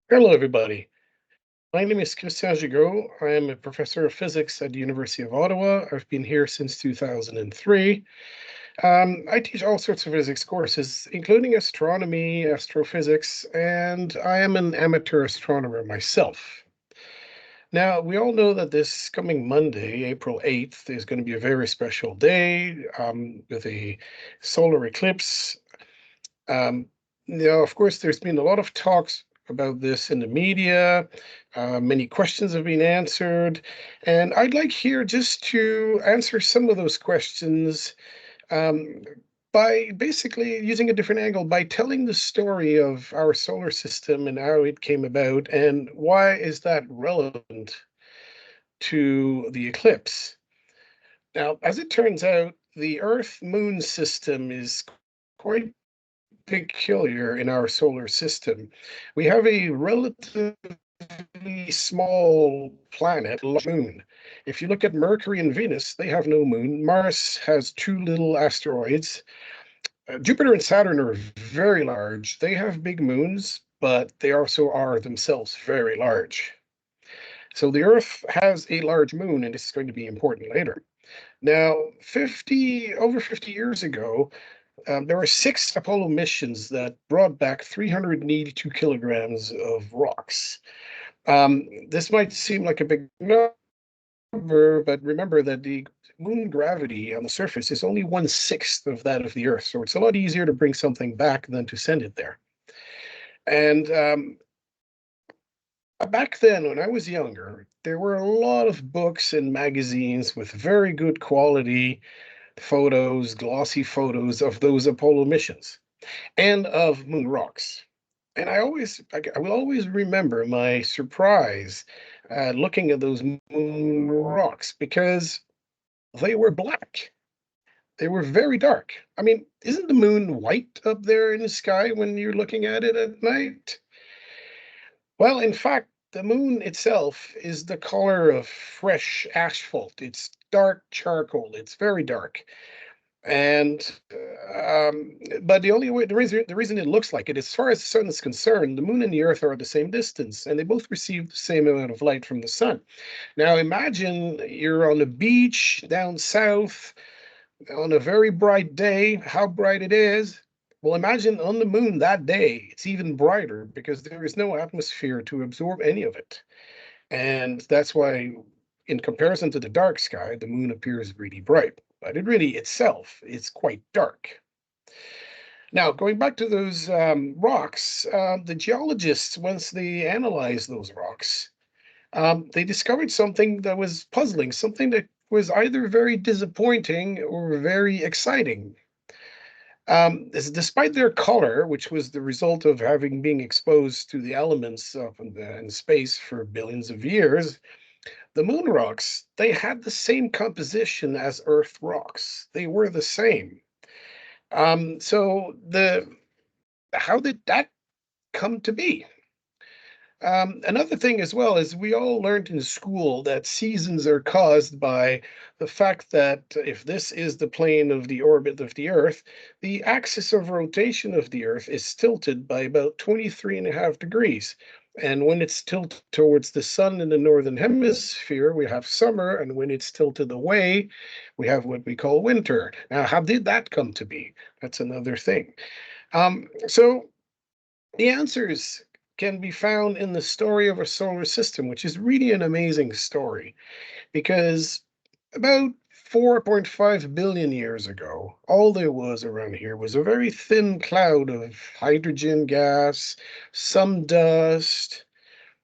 Hello, everybody. My name is Christian Gigault. I am a professor of physics at the University of Ottawa. I've been here since 2003. I teach all sorts of physics courses, including astronomy, astrophysics, and I am an amateur astronomer myself. Now, we all know that this coming Monday, April 8th, is going to be a very special day with a solar eclipse. Um, of course, there's been a lot of talks about this in the media. Many questions have been answered. And I'd like here just to answer some of those questions um, by basically using a different angle, by telling the story of our solar system and how it came about and why is that relevant to the eclipse. Now, as it turns out, the Earth Moon system is quite peculiar in our solar system. We have a relatively small planet, large moon. If you look at Mercury and Venus, they have no moon. Mars has two little asteroids. Jupiter and Saturn are very large. They have big moons, but they also are themselves very large. So the Earth has a large moon, and this is going to be important later. Now, over 50 years ago, there were six Apollo missions that brought back 382 kilograms of rocks. This might seem like a big number, but remember that the moon gravity on the surface is only 1/6 of that of the Earth. So it's a lot easier to bring something back than to send it there. And back then, when I was younger, there were a lot of books and magazines with very good quality photos, glossy photos of those Apollo missions and of moon rocks. And I will always remember my surprise looking at those moon rocks because they were black. They were very dark. I mean, isn't the moon white up there in the sky when you're looking at it at night? Well, in fact, the moon itself is the color of fresh asphalt. It's dark charcoal. It's very dark. And but the reason it looks like it, as far as the sun is concerned, the moon and the earth are at the same distance, and they both receive the same amount of light from the sun. Now imagine you're on a beach down south on a very bright day, how bright it is. Well, imagine on the moon that day, it's even brighter because there is no atmosphere to absorb any of it. And that's why, in comparison to the dark sky, the moon appears really bright, but it really itself is quite dark. Now, going back to those rocks, the geologists, once they analyzed those rocks, they discovered something that was puzzling, something that was either very disappointing or very exciting. Despite their color, which was the result of having been exposed to the elements of in space for billions of years, the moon rocks, they had the same composition as Earth rocks. They were the same. So the how did that come to be? Another thing as well is we all learned in school that seasons are caused by the fact that if this is the plane of the orbit of the Earth, the axis of rotation of the Earth is tilted by about 23.5 degrees. And when it's tilted towards the sun in the northern hemisphere, we have summer, and when it's tilted away, we have what we call winter. Now, how did that come to be? That's another thing. So the answers can be found in the story of our solar system, which is really an amazing story because about 4.5 billion years ago, all there was around here was a very thin cloud of hydrogen gas, some dust,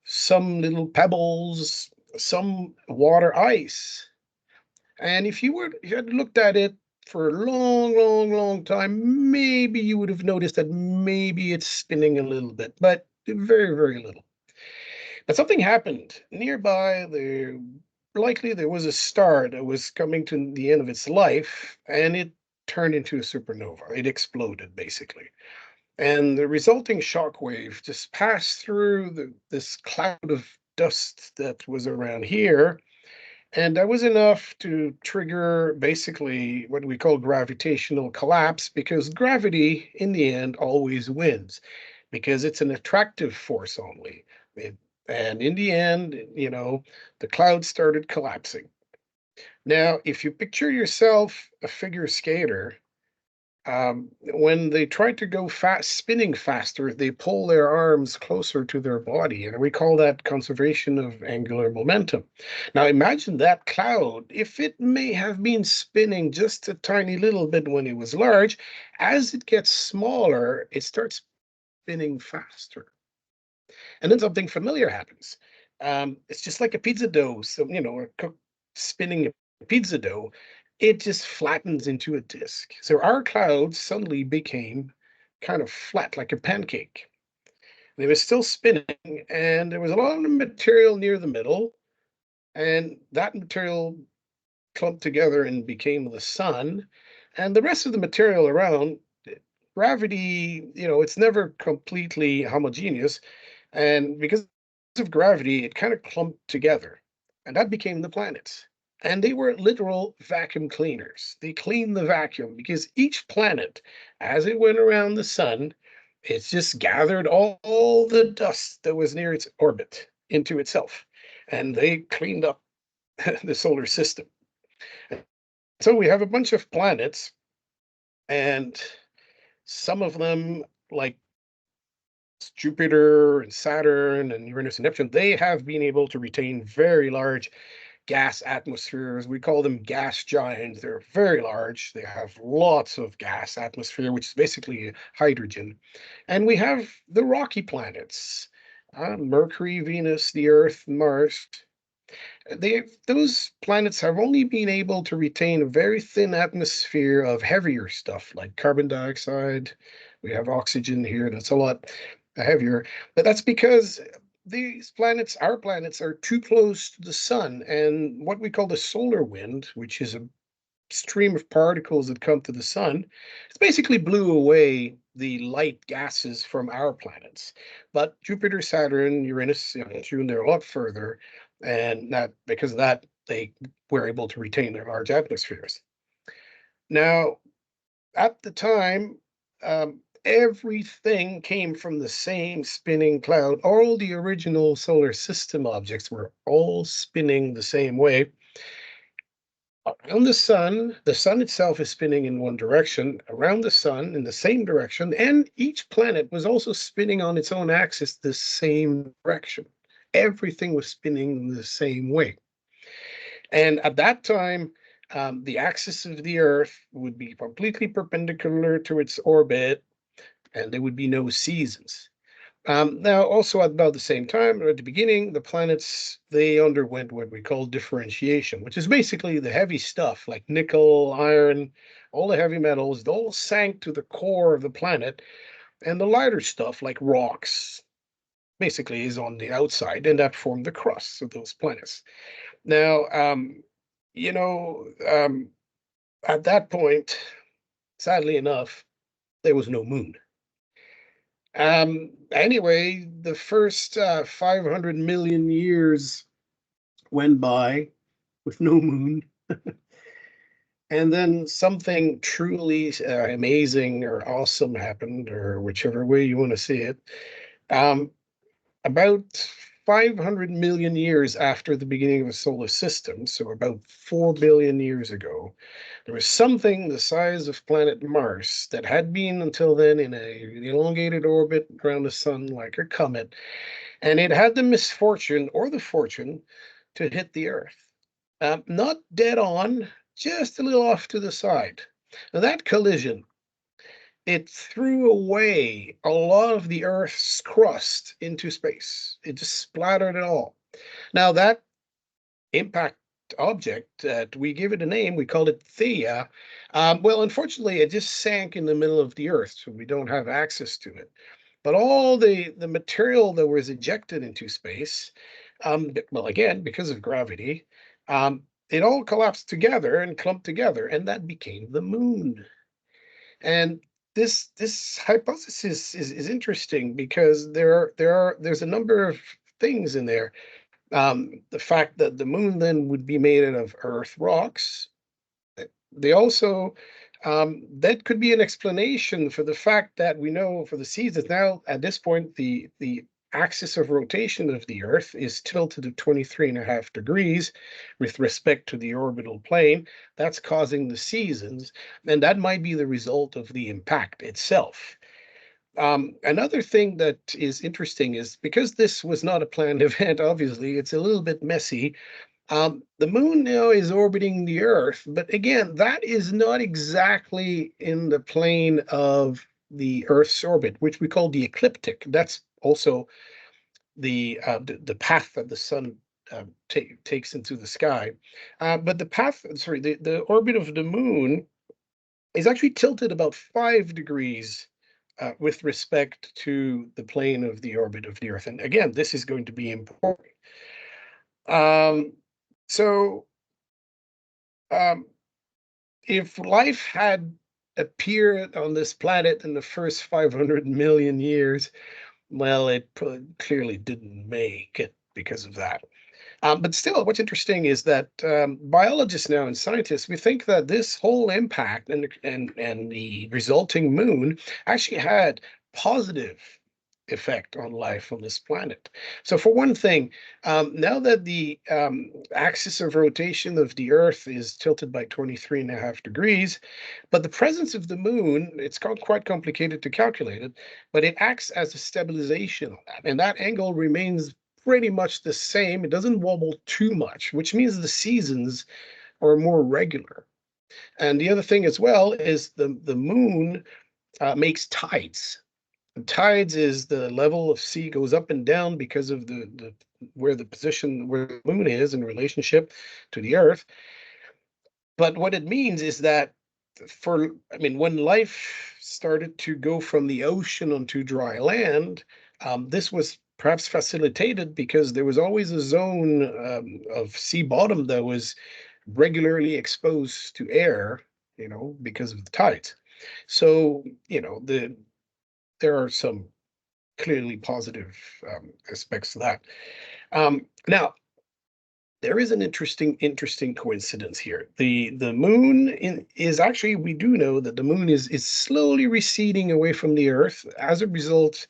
some little pebbles, some water ice. And if you had looked at it for a long, long, long time, maybe you would have noticed that maybe it's spinning a little bit, but very, very little. But something happened nearby. There was a star that was coming to the end of its life, and it turned into a supernova. It exploded basically, and the resulting shock wave just passed through this cloud of dust that was around here, and that was enough to trigger basically what we call gravitational collapse because gravity, in the end, always wins. because it's an attractive force only. It, and in the end, the clouds started collapsing. Now, if you picture yourself a figure skater, when they try to go fast, spinning faster, they pull their arms closer to their body, and we call that conservation of angular momentum. Now, imagine that cloud, if it may have been spinning just a tiny little bit when it was large, as it gets smaller, it starts spinning faster. And then something familiar happens. It's just like a pizza dough. So, a cook spinning a pizza dough, it just flattens into a disc. So our clouds suddenly became kind of flat like a pancake. They were still spinning, and there was a lot of material near the middle, and that material clumped together and became the sun. And the rest of the material around, gravity, it's never completely homogeneous. And because of gravity, it kind of clumped together, and that became the planets. And they were literal vacuum cleaners. They cleaned the vacuum because each planet, as it went around the sun, it's just gathered all the dust that was near its orbit into itself. And they cleaned up the solar system. So we have a bunch of planets, and some of them, like Jupiter and Saturn and Uranus and Neptune, they have been able to retain very large gas atmospheres. We call them gas giants. They're very large. They have lots of gas atmosphere, which is basically hydrogen. And we have the rocky planets, Mercury, Venus, the Earth, Mars. Those planets have only been able to retain a very thin atmosphere of heavier stuff like carbon dioxide. We have oxygen here, that's a lot heavier. But that's because these planets, our planets, are too close to the sun. And what we call the solar wind, which is a stream of particles that come to the sun, it basically blew away the light gases from our planets. But Jupiter, Saturn, Uranus, Neptune, they're a lot further, and that because of that they were able to retain their large atmospheres. Now, at the time, everything came from the same spinning cloud. All the original solar system objects were all spinning the same way. Around the sun itself is spinning in one direction, around the sun in the same direction, and each planet was also spinning on its own axis the same direction. Everything was spinning the same way. And at that time, the axis of the Earth would be completely perpendicular to its orbit, and there would be no seasons. Now, also at about the same time, or at the beginning, the planets, they underwent what we call differentiation, which is basically the heavy stuff like nickel, iron, all the heavy metals, they all sank to the core of the planet, and the lighter stuff like rocks basically is on the outside, and that formed the crust of those planets. Now, you know, um, at that point, sadly enough, there was no moon. Anyway, the first 500 million years went by with no moon. And then something truly amazing or awesome happened, or whichever way you want to see it. Um, about 500 million years after the beginning of the solar system, so about 4 billion years ago, there was something the size of planet Mars that had been until then in an elongated orbit around the sun like a comet, and it had the misfortune or the fortune to hit the Earth. Not dead on, just a little off to the side. Now, that collision, it threw away a lot of the Earth's crust into space. It just splattered it all. Now, that impact object, we give it a name, we called it Thea. Well, unfortunately, it just sank in the middle of the Earth, so we don't have access to it. But all the material that was ejected into space, well, again, because of gravity, it all collapsed together and clumped together, and that became the moon. And this hypothesis is interesting because there's a number of things in there. The fact that the moon then would be made out of Earth rocks. They also That could be an explanation for the fact that we know for the seasons now, at this point, the axis of rotation of the Earth is tilted to 23.5 degrees with respect to the orbital plane. That's causing the seasons, and that might be the result of the impact itself. Another thing that is interesting is because this was not a planned event, obviously, it's a little bit messy. The moon now is orbiting the Earth, but again, that is not exactly in the plane of the Earth's orbit, which we call the ecliptic. That's also the path that the sun takes into the sky. But the path, sorry, the orbit of the moon is actually tilted about 5 degrees with respect to the plane of the orbit of the Earth. And again, this is going to be important. Um, so um, if life had appeared on this planet in the first 500 million years, well, it clearly didn't make it because of that. But still, what's interesting is that biologists now and scientists, we think that this whole impact and the resulting moon actually had positive effect on life on this planet. So for one thing, now that the axis of rotation of the Earth is tilted by 23.5 degrees, but the presence of the moon, it's quite complicated to calculate it, but it acts as a stabilization on that. And that angle remains pretty much the same. It doesn't wobble too much, which means the seasons are more regular. And the other thing as well is the moon makes tides. And tides is the level of sea goes up and down because of the where the position where the moon is in relationship to the Earth. But what it means is that I mean, when life started to go from the ocean onto dry land, this was perhaps facilitated because there was always a zone of sea bottom that was regularly exposed to air, because of the tides. So, there are some clearly positive aspects to that. Now, there is an interesting coincidence here. The moon is actually, we do know that the moon is slowly receding away from the Earth as a result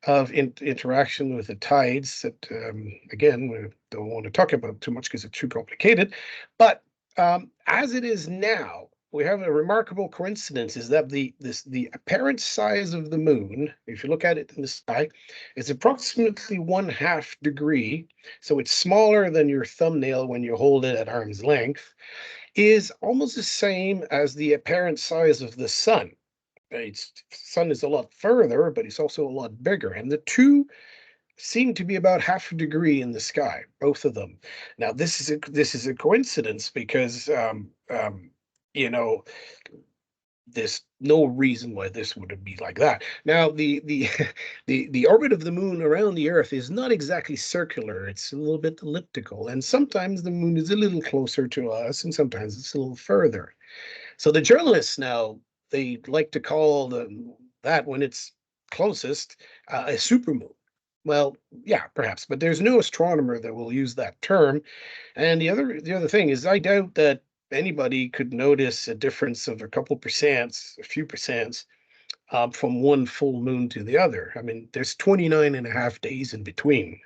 of interaction with the tides that, again, we don't want to talk about too much because it's too complicated. But as it is now, we have a remarkable coincidence is that the apparent size of the moon, if you look at it in the sky, is approximately 1/2 degree. So it's smaller than your thumbnail when you hold it at arm's length, is almost the same as the apparent size of the sun. Its sun is a lot further, but it's also a lot bigger. And the two seem to be about 1/2 degree in the sky, both of them. Now, this is a coincidence because you know there's no reason why this would be like that. Now, the the orbit of the moon around the Earth is not exactly circular; it's a little bit elliptical, and sometimes the moon is a little closer to us, and sometimes it's a little further. So the journalists now they like to call that when it's closest a supermoon. Well, yeah, perhaps, but there's no astronomer that will use that term. And the other thing is, I doubt that anybody could notice a difference of a couple percent, a few percent, from one full moon to the other. I mean, there's 29 and a half days in between.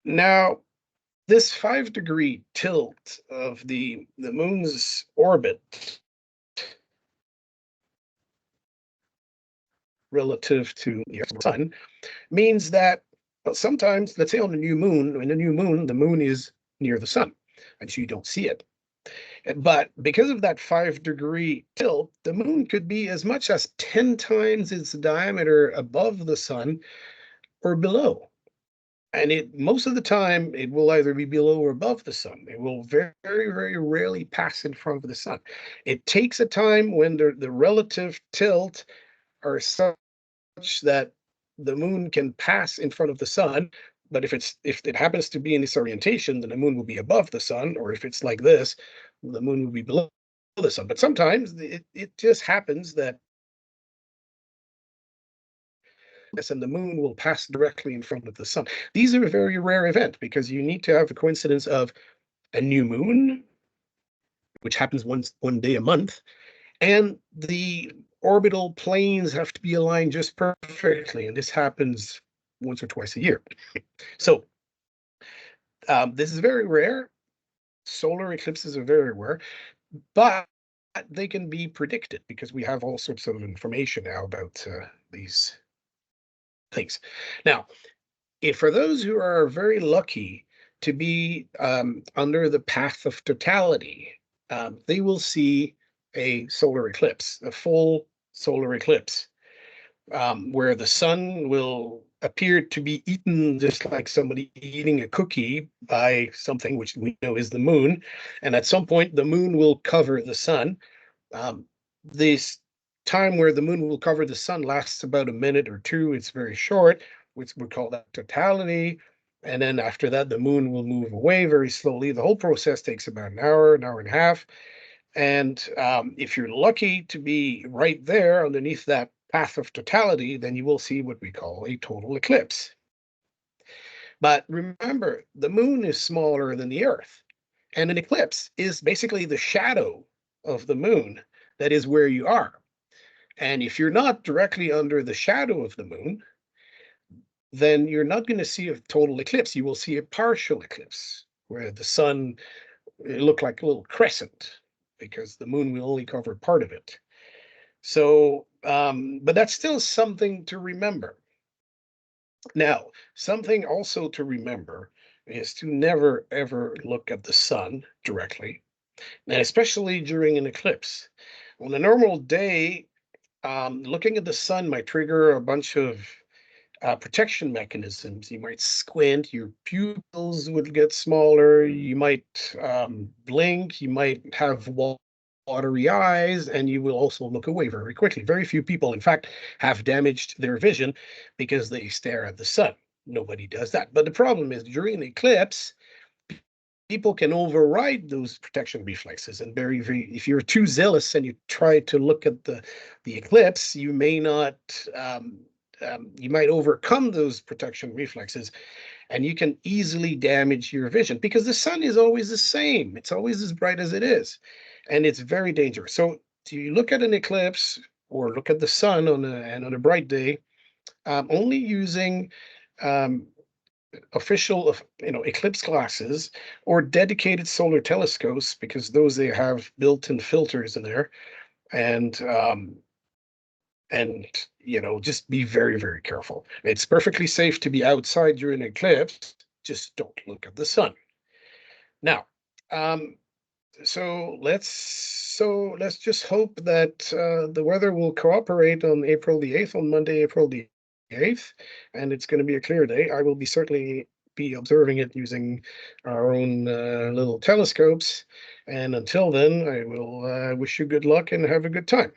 Now, this 5 degree tilt of the moon's orbit relative to the sun means that sometimes, let's say on a new moon, in a new moon, the moon is near the sun, and so you don't see it. But because of that 5 degree tilt, the moon could be as much as 10 times its diameter above the sun or below. And it most of the time it will either be below or above the sun. It will very rarely pass in front of the sun. It takes a time when the relative tilt are such that the moon can pass in front of the sun. But if it happens to be in this orientation, then the moon will be above the sun, or if it's like this, the moon will be below the sun. But sometimes it just happens that yes, and the moon will pass directly in front of the sun. These are a very rare event because you need to have a coincidence of a new moon, which happens one day a month, And the orbital planes have to be aligned just perfectly, and this happens once or twice a year. So this is very rare. Solar eclipses are very rare, but they can be predicted because we have all sorts of information now about these things. Now, if for those who are very lucky to be under the path of totality, they will see a solar eclipse, a full solar eclipse, where the sun will appear to be eaten just like somebody eating a cookie by something which we know is the moon. And at some point, the moon will cover the sun. This time where the moon will cover the sun lasts about a minute or two. It's very short, which we call that totality. And then after that, the moon will move away very slowly. The whole process takes about an hour and a half. And if you're lucky to be right there underneath that path of totality, then you will see what we call a total eclipse. But remember, the moon is smaller than the Earth, and an eclipse is basically the shadow of the moon that is where you are. And if you're not directly under the shadow of the moon, then you're not going to see a total eclipse. You will see a partial eclipse where the sun look like a little crescent because the moon will only cover part of it. So, but that's still something to remember. Now, something also to remember is to never ever look at the sun directly, and especially during an eclipse. On a normal day, looking at the sun might trigger a bunch of protection mechanisms. You might squint, your pupils would get smaller, you might blink, you might have watery eyes, and you will also look away very quickly. Very few people, in fact, have damaged their vision because they stare at the sun. Nobody does that. But the problem is during an eclipse, people can override those protection reflexes and if you're too zealous and you try to look at the eclipse, you may not you might overcome those protection reflexes and you can easily damage your vision because the sun is always the same. It's always as bright as it is, and it's very dangerous. So you look at an eclipse or look at the sun on a bright day, only using um, official eclipse glasses or dedicated solar telescopes because those they have built-in filters in there, and and just be very, very careful. It's perfectly safe to be outside during an eclipse, just don't look at the sun. Now, um let's just hope that the weather will cooperate on April the 8th, on Monday, April the 8th, and it's going to be a clear day. I will be certainly be observing it using our own little telescopes. And until then, I will wish you good luck and have a good time.